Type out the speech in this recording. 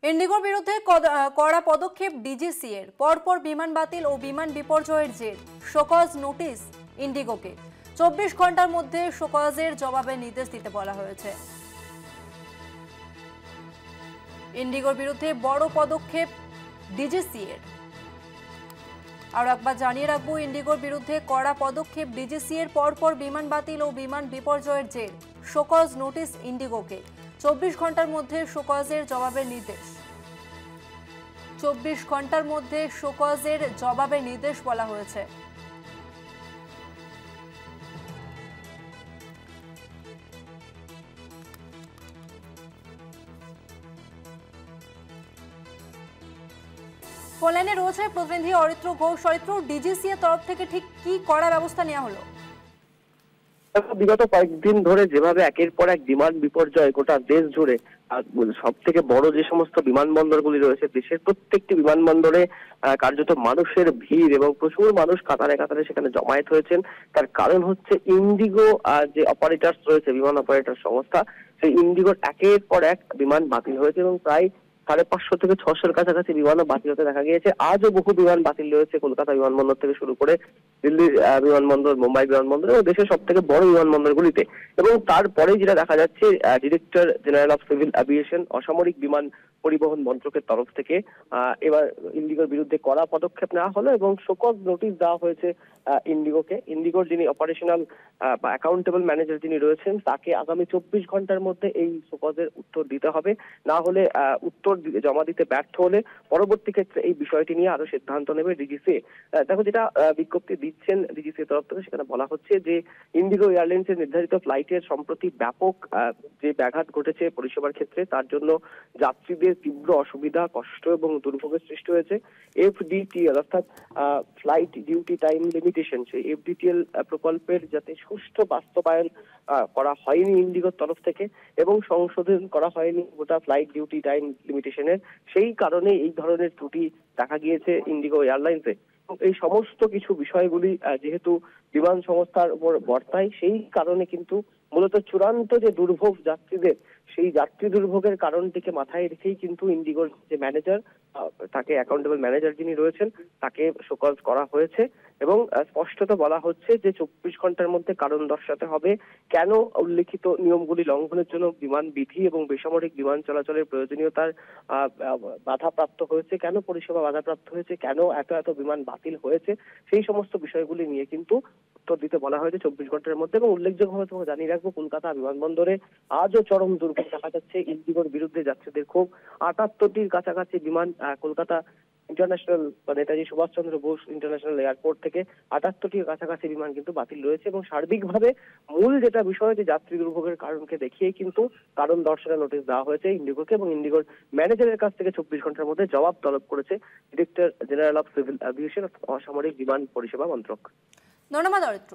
ইন্ডিগোর বিরুদ্ধে কড়া পদক্ষেপ ডিজিসি এর। পরপর বিমান বাতিল ও বিমান বিপর্যয়ের জের শোকজ নোটিশ ইন্ডিগোকে। 24 ঘন্টার মধ্যে শোকজের জবাবে নির্দেশ দিতে বলা হয়েছে। ইন্ডিগোর বিরুদ্ধে বড় পদক্ষেপ ডিজিসি এর। আর একবার জানিয়ে রাখবো, ইন্ডিগোর বিরুদ্ধে কড়া পদক্ষেপ ডিজিসি এর। পরপর বিমান বাতিল ও বিমান বিপর্যয়ের জের শোকজ নোটিশ ইন্ডিগোকে। 24 ঘন্টার মধ্যে শোকজের জবাবের নির্দেশ। 24 ঘন্টার মধ্যে শোকজের জবাবের নির্দেশ বলা হয়েছে। ফোনলাইনে রয়েছে প্রতিনিধি অরিত্র ঘোষ। অরিত্র, ডিজিসি এর তরফ থেকে ঠিক কি কড়া ব্যবস্থা নেওয়া হলো? বিগত কয়েকদিন ধরে যেভাবে একের পর এক বিমান বিপর্যয় গোটা দেশ জুড়ে, সব থেকে বড় যে সমস্ত বিমানবন্দরগুলি রয়েছে দেশের প্রত্যেকটি বিমানবন্দরে কার্যত মানুষের ভিড় এবং প্রচুর মানুষ কাতারে কাতারে সেখানে জমায়েত হয়েছেন। তার কারণ হচ্ছে ইন্ডিগো যে অপারেটরস রয়েছে, বিমান অপারেটর সংস্থা, সেই ইন্ডিগোর একের পর এক বিমান বাতিল হয়েছে এবং প্রায় 550 থেকে 600-র কাছাকাছি বিমানও বাতিল হতে দেখা গিয়েছে। আজও বহু বিমান বাতিল রয়েছে, কলকাতা বিমানবন্দর থেকে শুরু করে দিল্লির বিমানবন্দর, মুম্বাই বিমানবন্দর এবং দেশের সব থেকে বড় বিমানবন্দরগুলিতে। এবং তারপরে যেটা দেখা যাচ্ছে, director general of civil aviation, অসামরিক বিমান পরিবহন মন্ত্রকের তরফ থেকে এবার ইন্ডিগোর বিরুদ্ধে কড়া পদক্ষেপ নেওয়া হলো এবং শোকজ নোটিশ দেওয়া হয়েছে ইন্ডিগোকে। ইন্ডিগোর যিনি অপারেশনাল বা অ্যাকাউন্টেবল ম্যানেজার যিনি রয়েছেন, তাকে আগামী 24 ঘন্টার মধ্যে এই শোকজের উত্তর দিতে হবে। না হলে উত্তর জমা দিতে ব্যর্থ হলে পরবর্তী ক্ষেত্রে এই বিষয়টি নিয়ে আরো সিদ্ধান্ত নেবে ডিজিসি। দেখো, যেটা বিজ্ঞপ্তি দিচ্ছেন ডিজিসি তরফ থেকে, সেখানে বলা হচ্ছে যে ইন্ডিগো এয়ারলাইন্সের নির্ধারিত ফ্লাইটের সম্প্রতি ব্যাপক যে ব্যাঘাত ঘটেছে পরিষেবার ক্ষেত্রে, তার জন্য যাত্রীদের তীব্র অসুবিধা, কষ্ট এবং দুর্ভোগের সৃষ্টি হয়েছে। এফডিটিএল অর্থাৎ ফ্লাইট ডিউটি টাইম লিমিটেশন, সেই এফডিটিএল প্রকল্পের যাতে সুষ্ঠু বাস্তবায়ন করা হয়নি ইন্ডিগোর তরফ থেকে এবং সংশোধন করা হয়নি গোটা ফ্লাইট ডিউটি টাইম লিমিটেশনের, সেই কারণে এই ধরনের ত্রুটি দেখা গিয়েছে ইন্ডিগো এয়ারলাইন্সে। এই সমস্ত কিছু বিষয়গুলি যেহেতু বিমান সংস্থার উপর বর্তায়, সেই কারণে কিন্তু মূলত চূড়ান্ত যে দুর্ভোগ যাত্রীদের, সেই যাত্রী দুর্ভোগের কারণটিকে মাথায় রেখেই কিন্তু ইন্ডিগোর যে ম্যানেজার, তাকে অ্যাকাউন্টেবল ম্যানেজার যিনি রয়েছেন, তাকে শোকজ করা হয়েছে এবং স্পষ্টত বলা হচ্ছে যে 24 ঘন্টার মধ্যে কারণ দর্শাতে হবে কেন উল্লেখিত নিয়মগুলি লঙ্ঘনের জন্য বিমান বিধি এবং বেসামরিক বিমান চলাচলের প্রয়োজনীয়তার বাধাপ্রাপ্ত হয়েছে, কেন পরিষেবা বাধাপ্রাপ্ত হয়েছে, কেন এত এত বিমান বাতিল হয়েছে, সেই সমস্ত বিষয়গুলি নিয়ে কিন্তু উত্তর দিতে বলা হয়েছে 24 ঘন্টার মধ্যে। এবং উল্লেখযোগ্যভাবে তোমাকে জানিয়ে রাখবো, কলকাতা বিমানবন্দরে আজও চরম দুর্ভোগ দেখা যাচ্ছে ইন্ডিগোর বিরুদ্ধে যাত্রীদের ক্ষোভ। 78টির কাছাকাছি বিমান কলকাতা ইন্টারন্যাশনাল বা নেতাজি সুভাষচন্দ্র বোস ইন্টারন্যাশনাল এয়ারপোর্ট থেকে 78টির কাছাকাছি বিমান কিন্তু বাতিল রয়েছে এবং সার্বিকভাবে মূল যেটা বিষয়, যে যাত্রী দুর্ভোগের কারণকে দেখিয়ে কিন্তু কারণ দর্শানোর নোটিশ দেওয়া হয়েছে ইন্ডিগোকে এবং ইন্ডিগোর ম্যানেজারের কাছ থেকে 24 ঘন্টার মধ্যে জবাব তলব করেছে director general of civil aviation, অসামরিক বিমান পরিষেবা মন্ত্রক। ধন্যবাদ অরিত্র।